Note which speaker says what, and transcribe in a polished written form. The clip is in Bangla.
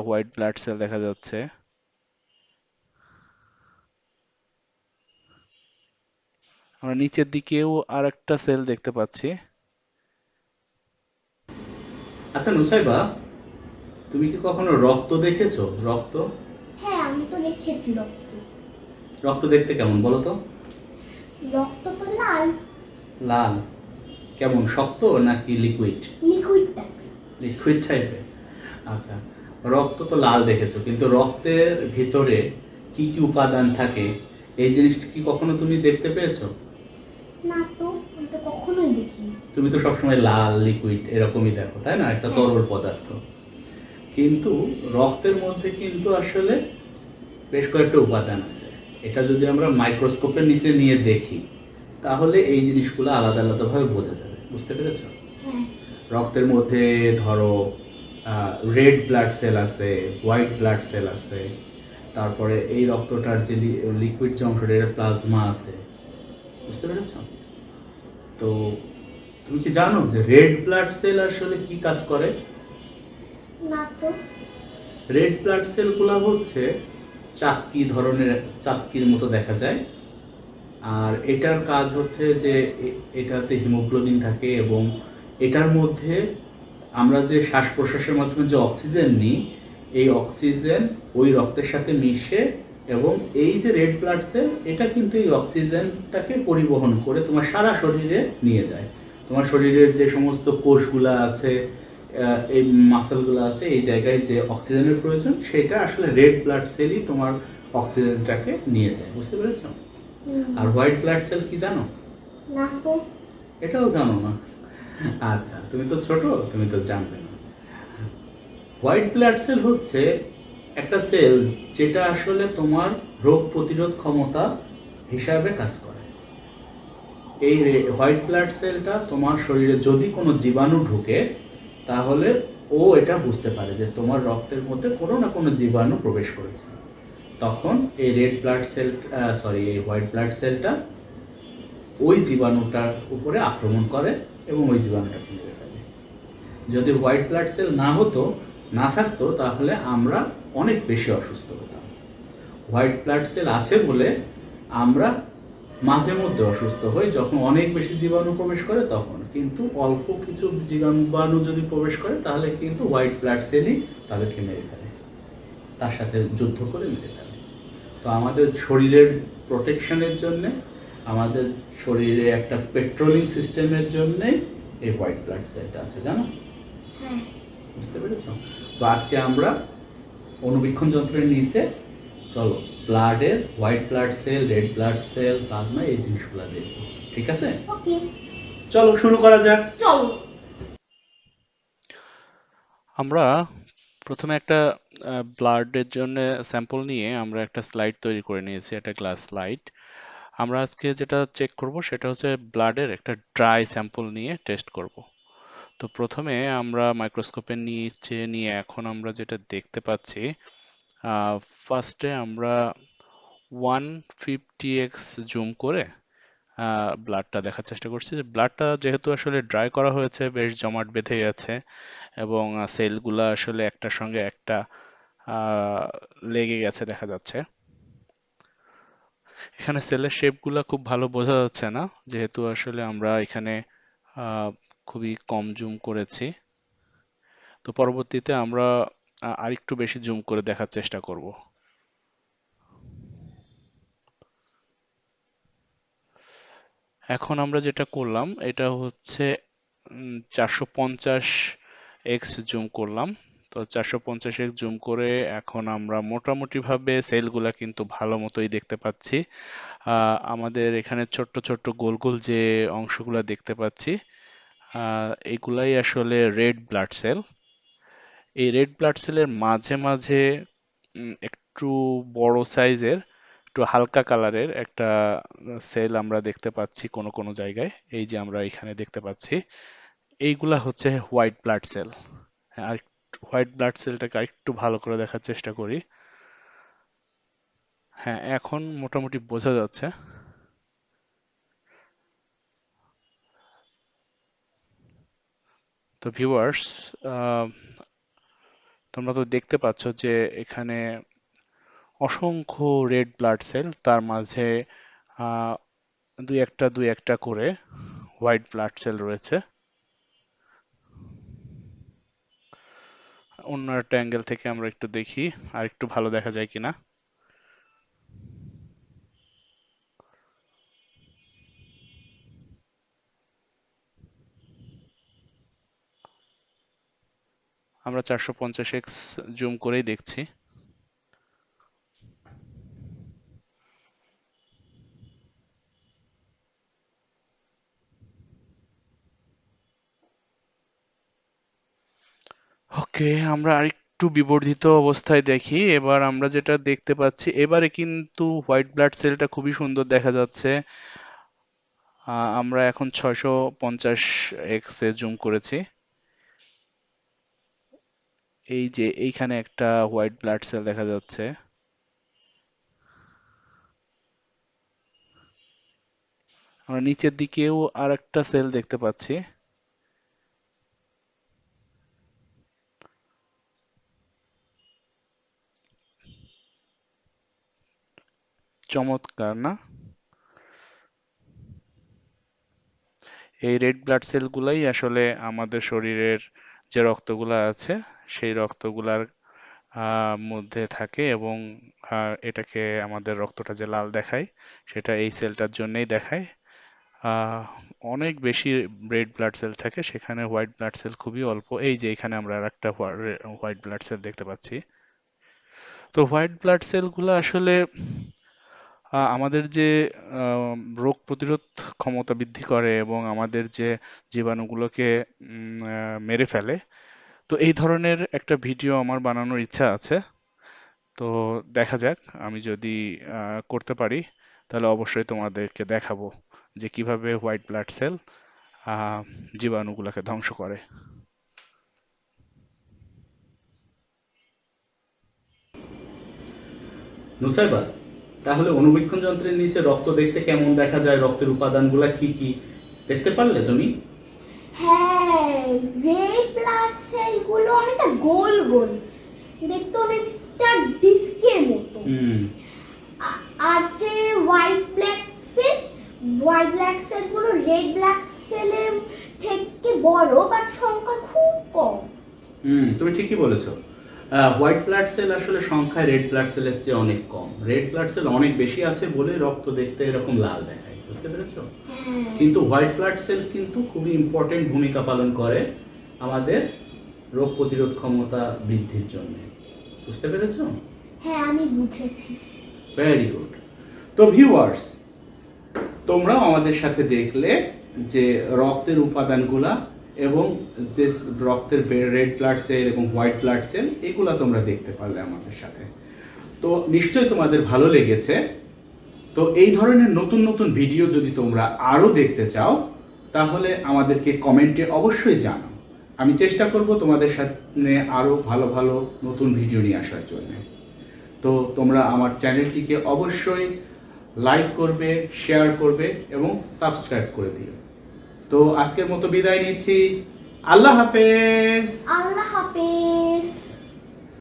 Speaker 1: হোয়াইট ব্লাড সেল দেখা যাচ্ছে। আমরা নিচের দিকেও আর একটা সেল দেখতে পাচ্ছি।
Speaker 2: আচ্ছা নুসাইবা, তুমি কি কখনো রক্ত দেখেছো? রক্ত
Speaker 3: হ্যাঁ, আমি তো দেখেছি রক্ত।
Speaker 2: রক্ত দেখতে কেমন বলো তো?
Speaker 3: রক্ত তো লাল।
Speaker 2: লাল? কেমন, শক্ত নাকি লিকুইড?
Speaker 3: লিকুইড টাইপের।
Speaker 2: লিকুইড টাইপের। আচ্ছা, রক্ত তো লাল দেখেছো, কিন্তু রক্তের ভিতরে কি কি উপাদান থাকে এই জিনিসটা কি কখনো তুমি দেখতে পেয়েছো?
Speaker 3: না তো, আমি তো কখনোই দেখিনি।
Speaker 2: তুমি তো সবসময় লাল লিকুইড এরকমই দেখো, তাই না, একটা
Speaker 3: হ্যাঁ।
Speaker 2: তরল পদার্থ। কিন্তু রক্তের মধ্যে কিন্তু আসলে বেশ কয়েকটা উপাদান আছে। এটা যদি আমরা মাইক্রোস্কোপের নিচে নিয়ে দেখি তাহলে এই জিনিসগুলো আলাদা আলাদাভাবে বোঝা যাবে, বুঝতে পেরেছো?
Speaker 3: হ্যাঁ।
Speaker 2: রক্তের মধ্যে ধরো রেড ব্লাড সেল আছে, হোয়াইট ব্লাড সেল আছে, তারপরে এই রক্তটার যে লিকুইড যে অংশটা এটা প্লাজমা আছে, বুঝতে পেরেছো? তো তুমি কি জানো যে রেড ব্লাড সেল আসলে কি কাজ করে?
Speaker 3: না তো।
Speaker 2: রেড ব্লাড সেলগুলো হচ্ছে চাক্কি ধরনের, চাক্কির মতো দেখা যায়। আর এটার কাজ হচ্ছে যে এটাতে হিমোগ্লোবিন থাকে এবং এটার মধ্যে আমরা যে শ্বাস প্রশ্বাসের মাধ্যমে যে অক্সিজেন নিই, এই অক্সিজেন ওই রক্তের সাথে মিশে এবং এই যে রেড ব্লাড সেল এটা কিন্তু এই অক্সিজেনটাকে পরিবহন করে তোমার সারা শরীরে নিয়ে যায়। তোমার শরীরের যে সমস্ত কোষগুলো আছে, এই মাসেলগুলো আছে, এই জায়গায় যে অক্সিজেনের প্রয়োজন সেটা আসলে রেড ব্লাড সেলই তোমার অক্সিজেনটাকে নিয়ে যায়, বুঝতে পেরেছো? আর হোয়াইট ব্লাড সেল কি জানো?
Speaker 3: না তো।
Speaker 2: এটাও জানো না? আচ্ছা, তুমি তো ছোট, তুমি তো জানবে না। হোয়াইট ব্লাড সেল হচ্ছে একটা সেলস যেটা আসলে তোমার রোগ প্রতিরোধ ক্ষমতা হিসাবে কাজ করে। এই হোয়াইট ব্লাড সেলটা তোমার শরীরে যদি কোনো জীবাণু ঢুকে তাহলে ও এটা বুঝতে পারে যে তোমার রক্তের মধ্যে কোনো না কোনো জীবাণু প্রবেশ করেছে। তখন এই রেড ব্লাড সেল, এই হোয়াইট ব্লাড সেলটা ওই জীবাণুটার উপরে আক্রমণ করে এবং ওই জীবাণুটাকে মেরে ফেলে। যদি হোয়াইট ব্লাড সেল না হতো, না থাকতো, তাহলে আমরা অনেক বেশি অসুস্থ হতাম। হোয়াইট ব্লাড সেল আছে বলে আমরা মাঝে মধ্যে অসুস্থ হই, যখন অনেক বেশি জীবাণু প্রবেশ করে তখন। কিন্তু অল্প কিছু জীবাণু যদি প্রবেশ করে তাহলে কিন্তু হোয়াইট ব্লাড সেলই তাদেরকে মেরে ফেলে, তার সাথে যুদ্ধ করে মেরে ফেলে। তো আমাদের শরীরের প্রোটেকশনের জন্যে, আমাদের শরীরে একটা পেট্রোলিং সিস্টেমের জন্যে এই হোয়াইট ব্লাড সেলটা আছে, জানো?
Speaker 3: হ্যাঁ।
Speaker 2: বুঝতে পেরেছ? তো আজকে আমরা অণুবীক্ষণ যন্ত্রের নিচে চলো ব্লাডের white blood cell, red blood cell, plasma এই জিনিসগুলো দেখবো, ঠিক আছে?
Speaker 3: ওকে।
Speaker 2: চলো শুরু করা যাক।
Speaker 3: চলো।
Speaker 1: আমরা প্রথমে একটা ব্লাডের জন্য স্যাম্পল নিয়ে আমরা একটা স্লাইড তৈরি করে নিয়েছি, একটা গ্লাস স্লাইড। আমরা আজকে যেটা চেক করব সেটা হচ্ছে ব্লাডের একটা ড্রাই স্যাম্পল নিয়ে টেস্ট করব। তো প্রথমে আমরা মাইক্রোস্কোপের নিচে নিয়ে এখন আমরা যেটা দেখতে পাচ্ছি, ফার্স্টে আমরা 150x জুম করে ব্লাডটা দেখার চেষ্টা করছি। যে ব্লাডটা যেহেতু আসলে ড্রাই করা হয়েছে, বেশ জমাট বেঁধে গেছে এবং সেলগুলা আসলে একটার সঙ্গে একটা আহ, লেগে গেছে দেখা যাচ্ছে। এখানে সেলের শেপগুলা খুব ভালো বোঝা যাচ্ছে না, যেহেতু আসলে আমরা এখানে আহ, খুবই কম জুম করেছি। তো পরবর্তীতে আমরা আরেকটু বেশি জুম করে দেখার চেষ্টা করব। এখন আমরা যেটা করলাম এটা হচ্ছে 450x জুম করলাম। তো 450x জুম করে এখন আমরা মোটামুটি ভাবে সেলগুলা কিন্তু ভালো মতোই দেখতে পাচ্ছি। আমাদের এখানে ছোট্ট ছোট্ট গোল গোল যে অংশগুলা দেখতে পাচ্ছি, এগুলাই আসলে রেড ব্লাড সেল। এই রেড ব্লাড সেলের মাঝে মাঝে একটু বড় সাইজের, একটু হালকা কালারের একটা সেল আমরা দেখতে পাচ্ছি কোনো কোনো জায়গায়। এই যে আমরা এখানে দেখতে পাচ্ছি, এইগুলা হচ্ছে হোয়াইট ব্লাড সেল। আর হোয়াইট ব্লাড সেলটাকে আরেকটু ভালো করে দেখার চেষ্টা করি। হ্যাঁ, এখন মোটামুটি বোঝা যাচ্ছে। তো ভিউয়ার্স, তোমরা তো দেখতে পাচ্ছ যে এখানে অসংখ্য রেড ব্লাড সেল, তার মাঝে আহ, দুই একটা করে হোয়াইট ব্লাড সেল রয়েছে। অন্য একটা অ্যাঙ্গেল থেকে আমরা একটু দেখি আর একটু ভালো দেখা যায় কিনা। আমরা 450x জুম করেই দেখছি। ওকে, আমরা আরেকটু বিবর্ধিত অবস্থায় দেখি। এবার আমরা যেটা দেখতে পাচ্ছি, এবারে কিন্তু হোয়াইট ব্লাড সেলটা খুবই সুন্দর দেখা যাচ্ছে। আমরা এখন 650x এ জুম করেছি। এই যে এইখানে একটা হোয়াইট ব্লাড সেল দেখা যাচ্ছে। আমরা নিচের দিকেও আর একটা সেল দেখতে পাচ্ছি। চমৎকার না? এই রেড ব্লাড সেলগুলাই আসলে আমাদের শরীরের যে রক্তগুলা আছে সেই রক্তগুলার মধ্যে থাকে, এবং এটাকে আমাদের রক্তটা যে লাল দেখায় সেটা এই সেলটার জন্যই দেখায়। আহ, অনেক বেশি রেড ব্লাড সেল থাকে, সেখানে হোয়াইট ব্লাড সেল খুবই অল্প। এই যে এখানে আমরা আর একটা হোয়াইট ব্লাড সেল দেখতে পাচ্ছি। তো হোয়াইট ব্লাড সেলগুলো আসলে আমাদের যে রোগ প্রতিরোধ ক্ষমতা বৃদ্ধি করে এবং আমাদের যে জীবাণুগুলোকে মেরে ফেলে। তো এই ধরনের একটা ভিডিও আমার বানানোর ইচ্ছা আছে। তো দেখা যাক, আমি যদি করতে পারি তাহলে অবশ্যই তোমাদেরকে দেখাবো যে কিভাবে হোয়াইট ব্লাড সেল জীবাণুগুলোকে ধ্বংস করে।
Speaker 2: নুসাইবা, তাহলে অনুবীক্ষণ যন্ত্রের নিচে রক্ত দেখতে কেমন দেখা যায়, রক্তের উপাদানগুলা কি কি দেখতে পারলে তুমি?
Speaker 3: হ্যাঁ, রেড ব্লাড সেলগুলো অনেকটা গোল গোল, দেখতে অনেকটা ডিস্কের মতো।
Speaker 2: হুম।
Speaker 3: আর যে হোয়াইট ব্ল্যাক সেলগুলো রেড ব্ল্যাক সেলের থেকে বড়, বাট সংখ্যা খুব কম।
Speaker 2: তুমি ঠিকই বলেছো। হোয়াইট ব্লাড সেল আসলে সংখ্যায় রেড ব্লাড সেলের চেয়ে অনেক কম। রেড ব্লাড সেল অনেক বেশি আছে বলে রক্ত দেখতে এরকম লাল দেখায়, বুঝতে পেরেছো?
Speaker 3: হ্যাঁ,
Speaker 2: কিন্তু হোয়াইট ব্লাড সেল কিন্তু খুবই ইম্পর্টেন্ট ভূমিকা পালন করে আমাদের রোগ প্রতিরোধ ক্ষমতা বৃদ্ধির জন্য, বুঝতে পেরেছো?
Speaker 3: হ্যাঁ, আমি বুঝেছি।
Speaker 2: Very good. তো ভিউয়ার্স, তোমরাও আমাদের সাথে দেখলে যে রক্তের উপাদানগুলা এবং যে রক্তের রেড ব্লাড সেল এবং হোয়াইট ব্লাড সেল এগুলা তোমরা দেখতে পারলে আমাদের সাথে। তো নিশ্চয়ই তোমাদের ভালো লেগেছে। তো এই ধরনের নতুন নতুন ভিডিও যদি তোমরা আরও দেখতে চাও তাহলে আমাদেরকে কমেন্টে অবশ্যই জানাও। আমি চেষ্টা করব তোমাদের সামনে আরও ভালো ভালো নতুন ভিডিও নিয়ে আসার জন্য। তো তোমরা আমার চ্যানেলটিকে অবশ্যই লাইক করবে, শেয়ার করবে এবং সাবস্ক্রাইব করে দিও। তো আজকের মতো বিদায় নিচ্ছি। আল্লাহ হাফেজ।
Speaker 3: আল্লাহ হাফেজ।